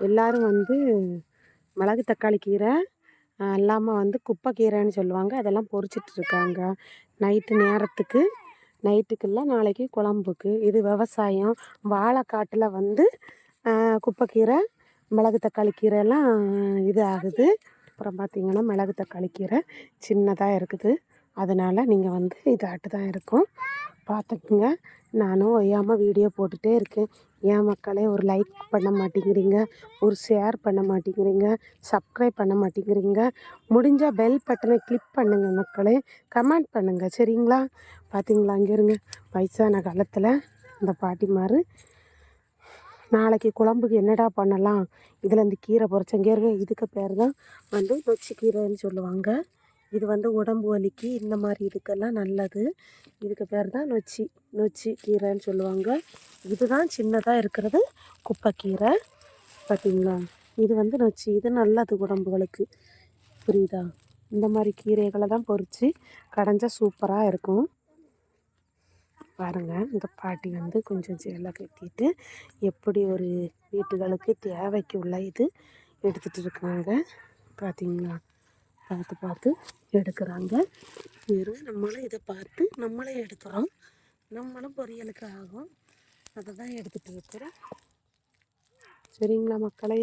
எல்லோரும் வந்து மிளகு தக்காளி கீரை இல்லாமல் வந்து குப்பைக்கீரைன்னு சொல்லுவாங்க. அதெல்லாம் பொரிச்சிட்ருக்காங்க நைட்டு நைட்டுக்கு இல்லை நாளைக்கு குழம்புக்கு. இது விவசாயம். வாழைக்காட்டில் வந்து குப்பைக்கீரை மிளகு தக்காளி கீரைலாம் இது ஆகுது. அப்புறம் பார்த்திங்கன்னா மிளகு தக்காளி கீரை சின்னதாக இருக்குது. அதனால் நீங்கள் வந்து இதாட்டு தான் இருக்கும், பார்த்துக்குங்க. நானும் ஓயாமல் வீடியோ போட்டுகிட்டே இருக்கேன். ஏன் மக்களே ஒரு லைக் பண்ண மாட்டேங்கிறீங்க, ஒரு ஷேர் பண்ண மாட்டேங்கிறீங்க, சப்ஸ்கிரைப் பண்ண மாட்டேங்கிறீங்க. முடிஞ்சால் பெல் பட்டனை கிளிக் பண்ணுங்கள் மக்களே, கமெண்ட் பண்ணுங்கள் சரிங்களா? பார்த்தீங்களா அங்கே இருங்க, வயசான காலத்தில் இந்த பாட்டிமார் நாளைக்கு குழம்புக்கு என்னடா பண்ணலாம், இதில் இந்த கீரை பொரிச்சங்க இருங்க. இதுக்கு பேர் தான் வந்து நொச்சி கீரைன்னு சொல்லுவாங்க. இது வந்து உடம்பு வலிக்கு இந்த மாதிரி இதுக்கெல்லாம் நல்லது. இதுக்கு பேர் தான் நொச்சி கீரைன்னு சொல்லுவாங்க. இதுதான் சின்னதாக இருக்கிறது குப்பைக்கீரை. பார்த்திங்களா, இது வந்து நொச்சி. இது நல்லது உடம்புகளுக்கு, புரியுதா? இந்த மாதிரி கீரைகளை தான் பொரித்து கடைஞ்சா சூப்பராக இருக்கும். பாருங்கள், இந்த பாட்டி வந்து கொஞ்சம் சேலை கட்டிட்டு எப்படி ஒரு வீட்டுகளுக்கு தேவைக்கு உள்ள இது எடுத்துகிட்டு இருக்காங்க. பார்த்திங்களா, பார்த்து எடுக்கிறாங்க. வெறும் நம்மளும் இதை பார்த்து நம்மளே எடுக்கிறோம், நம்மளும் பொரியலுக்கு ஆகும். அதை தான் எடுத்துகிட்டு இருக்கிறோம். சரிங்களா மக்களே?